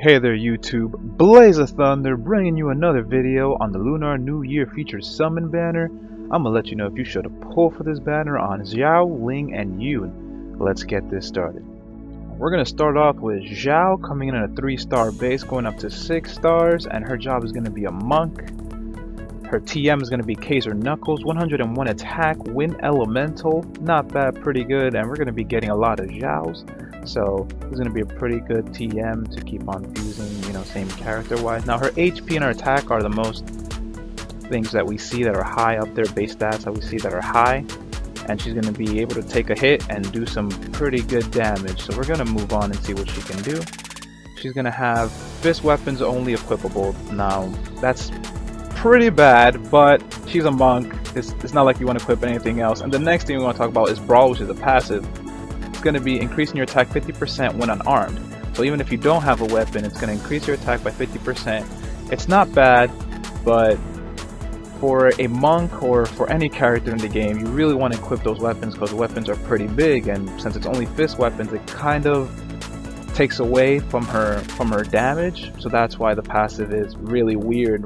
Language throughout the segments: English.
Hey there YouTube, Blaze of Thunder bringing you another video on the Lunar New Year featured summon banner. I'm gonna let you know if you should have pulled for this banner on Xiao, Ling, and Yun. Let's get this started. We're gonna start off with Xiao coming in at a 3-star base going up to 6 stars, and her job is gonna be a monk. Her TM is going to be Kaiser Knuckles, 101 attack, Wind Elemental, not bad, pretty good, and we're going to be getting a lot of Xiaos, so this is going to be a pretty good TM to keep on using, you know, same character-wise. Now her HP and her attack are the most things that we see that are high up there, base stats that we see that are high, and she's going to be able to take a hit and do some pretty good damage, so we're going to move on and see what she can do. She's going to have fist weapons only equipable. Now, that's pretty bad, but she's a monk. It's not like you want to equip anything else. And the next thing we want to talk about is Brawl, which is a passive. It's going to be increasing your attack 50% when unarmed. So even if you don't have a weapon, it's going to increase your attack by 50%. It's not bad, but for a monk or for any character in the game, you really want to equip those weapons because weapons are pretty big, and since it's only fist weapons, it kind of takes away from her damage, so that's why the passive is really weird.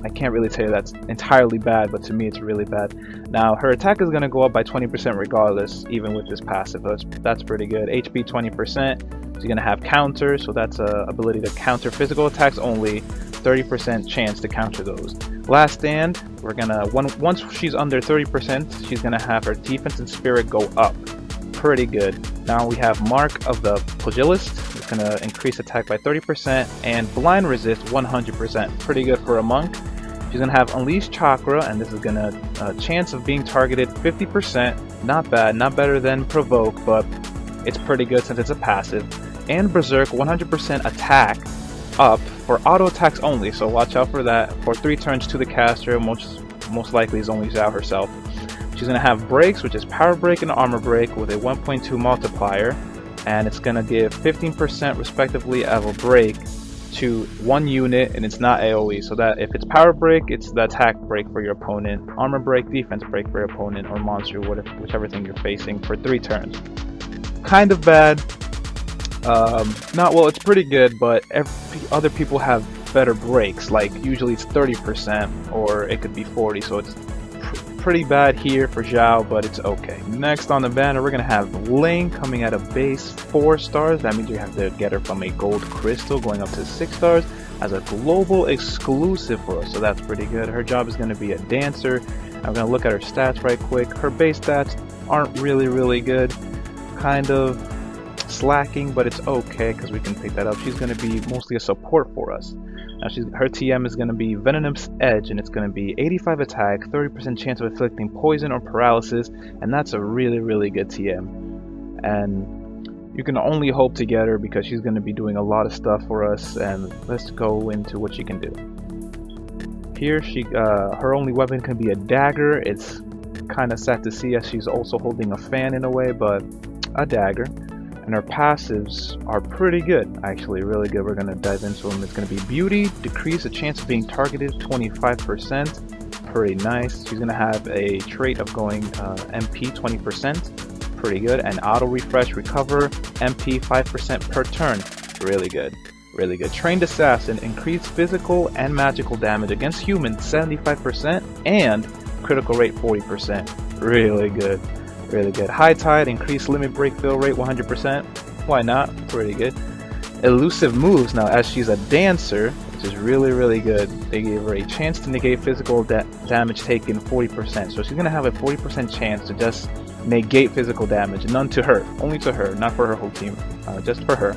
I can't really tell you that's entirely bad, but to me it's really bad. Now her attack is going to go up by 20% regardless, even with this passive. That's pretty good. HP 20%. She's going to have counter, so that's a ability to counter physical attacks only. 30% chance to counter those. Last stand, we're gonna once she's under 30%, she's gonna have her defense and spirit go up. Pretty good. Now we have Mark of the Pugilist. It's going to increase attack by 30% and blind resist 100%. Pretty good for a monk. She's going to have Unleash Chakra, and this is going to chance of being targeted 50%. Not bad, not better than Provoke, but it's pretty good since it's a passive. And Berserk 100% attack up for auto attacks only, so watch out for that. For 3 turns to the caster, most likely is only Xiao herself. She's going to have breaks, which is power break and armor break with a 1.2 multiplier, and it's going to give 15% respectively of a break to one unit, and it's not AoE, so that if it's power break, it's the attack break for your opponent, armor break, defense break for your opponent, or monster, whichever thing you're facing for 3 turns. Kind of bad. Not well, it's pretty good, but other people have better breaks, like usually it's 30% or it could be 40, so it's pretty bad here for Xiao, but it's okay. Next on the banner, we're gonna have Ling coming at a base 4 stars. That means you have to get her from a gold crystal going up to 6 stars as a global exclusive for us, so that's pretty good. Her job is gonna be a dancer. I'm gonna look at her stats right quick. Her base stats aren't really good, kind of slacking, but it's okay because we can pick that up. She's gonna be mostly a support for us. Now her TM is going to be Venomous Edge, and it's going to be 85 attack, 30% chance of inflicting poison or paralysis, and that's a really good TM. And you can only hope to get her because she's going to be doing a lot of stuff for us, and let's go into what she can do. Here, her only weapon can be a dagger. It's kind of sad to see as she's also holding a fan in a way, but a dagger. And her passives are pretty good, actually, really good. We're going to dive into them. It's going to be Beauty, decrease the chance of being targeted 25%, pretty nice. She's going to have a trait of going MP 20%, pretty good. And auto refresh, recover, MP 5% per turn, really good. Really good. Trained Assassin, increase physical and magical damage against humans 75% and critical rate 40%, really good. Really good. High Tide, increase limit break fill rate 100%. Why not? Pretty good. Elusive moves. Now, as she's a dancer, which is really good, they gave her a chance to negate physical damage taken 40%. So she's going to have a 40% chance to just negate physical damage. None to her. Only to her. Not for her whole team. Just for her.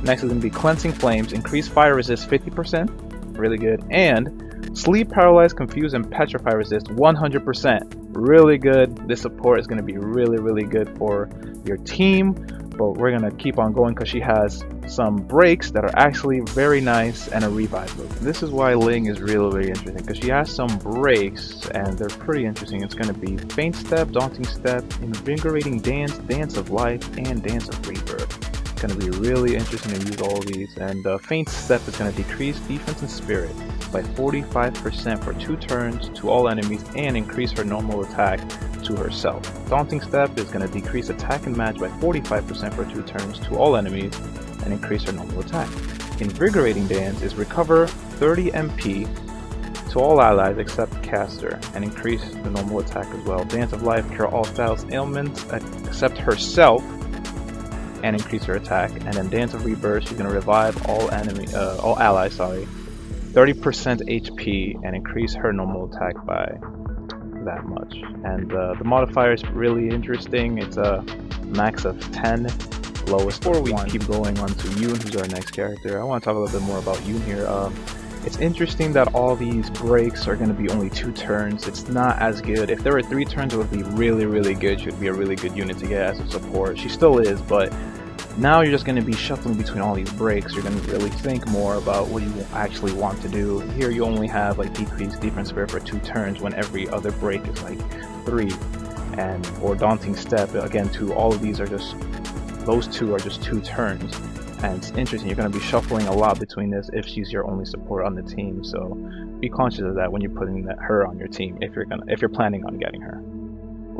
Next is going to be Cleansing Flames. Increase fire resist 50%. Really good. And Sleep, Paralyze, Confuse, and Petrify resist 100%. Really good. This support is going to be really good for your team, but we're going to keep on going because she has some breaks that are actually very nice and a revive move. And this is why Ling is really interesting, because she has some breaks and they're pretty interesting. It's going to be Faint Step, Daunting Step, Invigorating Dance, Dance of Life, and Dance of Rebirth. It's going to be really interesting to use all of these. And Faint Step is going to decrease defense and spirit by 45% for 2 turns to all enemies and increase her normal attack to herself. Daunting Step is going to decrease attack and match by 45% for 2 turns to all enemies and increase her normal attack. Invigorating Dance is recover 30 MP to all allies except caster and increase the normal attack as well. Dance of Life, cure all styles ailments except herself and increase her attack. And then Dance of Rebirth, she's gonna revive all allies, 30% HP and increase her normal attack by that much. And the modifier is really interesting. It's a max of 10, lowest. Before we keep going on to Yoon, who's our next character, I want to talk a little bit more about Yoon here. It's interesting that all these breaks are going to be only 2 turns. It's not as good. If there were 3 turns, it would be really, really good. She would be a really good unit to get as a support. She still is, but now you're just going to be shuffling between all these breaks. You're going to really think more about what you actually want to do. Here you only have like decreased defense spare for 2 turns when every other break is like 3. Or Daunting Step, again, all of these are just, those 2 are just 2 turns. And it's interesting, you're going to be shuffling a lot between this if she's your only support on the team, so be conscious of that when you're putting her on your team if you're planning on getting her.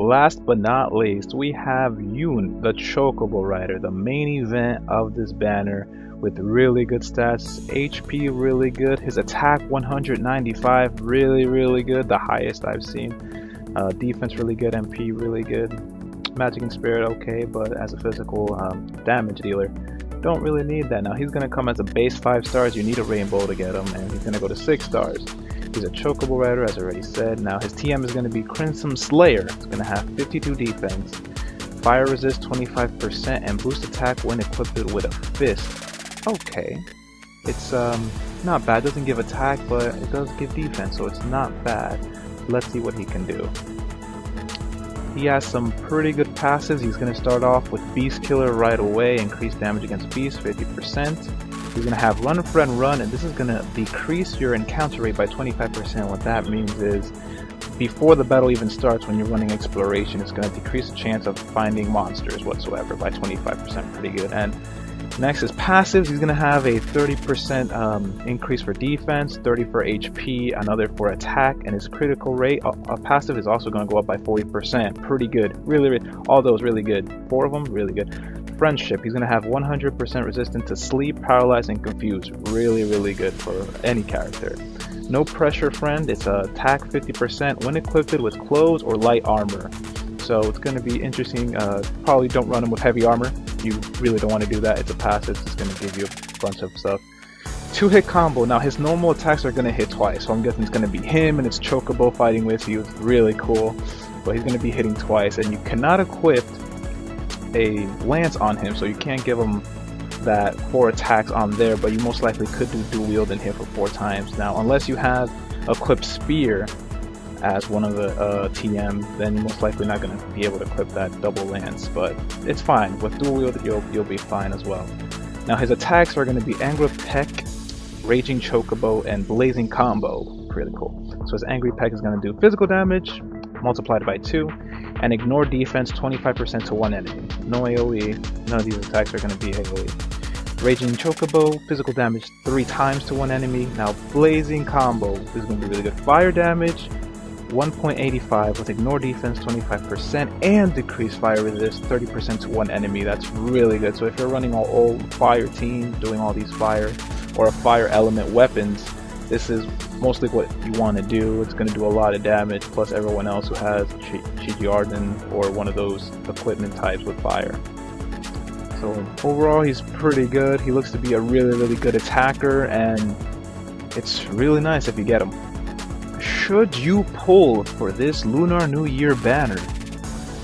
Last but not least, we have Yoon, the Chocobo Rider, the main event of this banner, with really good stats. HP really good, his attack 195, really good, the highest I've seen. Defense really good, MP really good. Magic and Spirit okay, but as a physical damage dealer, don't really need that. Now he's going to come as a base 5 stars, you need a rainbow to get him, and he's going to go to 6 stars. He's a Chocobo Rider, as I already said. Now his TM is going to be Crimson Slayer. It's going to have 52 defense, fire resist 25%, and boost attack when equipped with a fist. Okay, it's not bad. Doesn't give attack, but it does give defense, so it's not bad. Let's see what he can do. He has some pretty good passives. He's going to start off with Beast Killer right away, increase damage against beasts 50%. He's going to have Run Friend Run, and this is going to decrease your encounter rate by 25%. What that means is, before the battle even starts, when you're running exploration, it's going to decrease the chance of finding monsters whatsoever by 25%. Pretty good. And next is passives. He's going to have a 30% increase for defense, 30 for HP, another for attack, and his critical rate passive is also going to go up by 40%. Pretty good. Really, all those really good. 4 of them, really good. Friendship. He's going to have 100% resistance to sleep, paralyze, and confuse. Really good for any character. No Pressure Friend. It's attack 50% when equipped with clothes or light armor. So it's going to be interesting. Probably don't run him with heavy armor. You really don't want to do that. It's a passive. It's going to give you a bunch of stuff. 2-hit combo. Now his normal attacks are going to hit twice, so I'm guessing it's going to be him and it's Chocobo fighting with you. It's really cool, but he's going to be hitting twice, and you cannot equip a lance on him, so you can't give him that 4 attacks on there, but you most likely could do dual wield and hit for 4 times. Now unless you have equipped spear as one of the TM, then you're most likely not going to be able to equip that double lance, but it's fine. With dual wield you'll be fine as well. Now his attacks are going to be Angry Peck, Raging Chocobo, and Blazing Combo. Pretty cool. So his Angry Peck is going to do physical damage multiplied by 2, and ignore defense 25% to 1 enemy. No AoE, none of these attacks are going to be AoE. Raging Chocobo, physical damage 3 times to 1 enemy. Now Blazing Combo is going to be really good. Fire damage 1.85 with ignore defense 25% and decrease fire resist 30% to 1 enemy. That's really good. So if you're running all old fire team, doing all these fire or fire element weapons, this is mostly what you want to do. It's going to do a lot of damage, plus everyone else who has Shiji Arden or one of those equipment types with fire. So overall he's pretty good. He looks to be a really good attacker, and it's really nice if you get him. Should you pull for this Lunar New Year banner?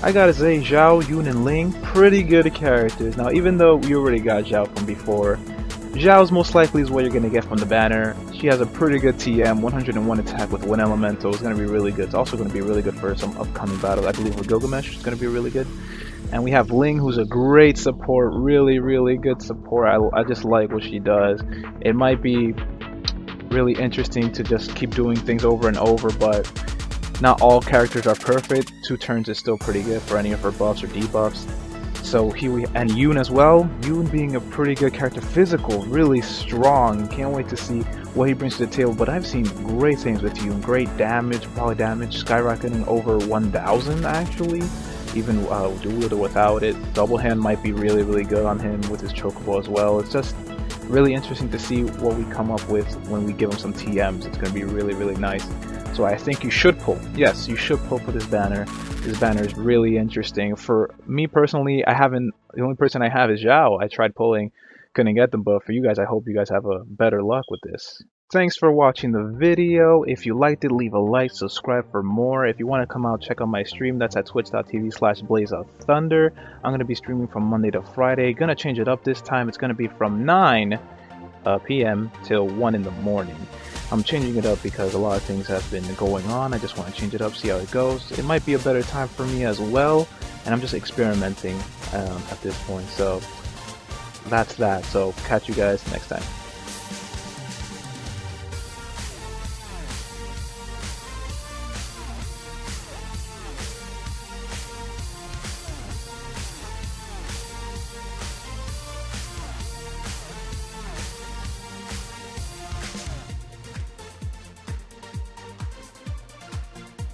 I gotta say, Xiao, Yoon, and Ling, pretty good characters. Now even though we already got Xiao from before, Xiao's most likely is what you're gonna get from the banner. She has a pretty good TM, 101 attack with 1 elemental. It's gonna be really good. It's also gonna be really good for some upcoming battles. I believe with Gilgamesh it's gonna be really good. And we have Ling, who's a great support, really good support. I just like what she does. It might be really interesting to just keep doing things over and over, but not all characters are perfect. 2 turns is still pretty good for any of her buffs or debuffs. So and Yoon as well. Yoon being a pretty good character, physical, really strong. Can't wait to see what he brings to the table. But I've seen great things with Yoon. Great damage, probably damage skyrocketing over 1,000 actually. Even dual wield or without it. Double hand might be really good on him with his Chocobo as well. It's just really interesting to see what we come up with when we give him some TMs. It's going to be really, really nice. So I think you should pull. Yes, you should pull for this banner. This banner is really interesting. For me personally, the only person I have is Xiao. I tried pulling, couldn't get them, but for you guys, I hope you guys have a better luck with this. Thanks for watching the video. If you liked it, leave a like, subscribe for more. If you want to come out, check out my stream. That's at twitch.tv/blazeofthunder. I'm going to be streaming from Monday to Friday. Gonna change it up this time. It's going to be from 9 p.m. till 1 in the morning. I'm changing it up because a lot of things have been going on. I just want to change it up, see how it goes. It might be a better time for me as well, and I'm just experimenting at this point. So that's that. So catch you guys next time.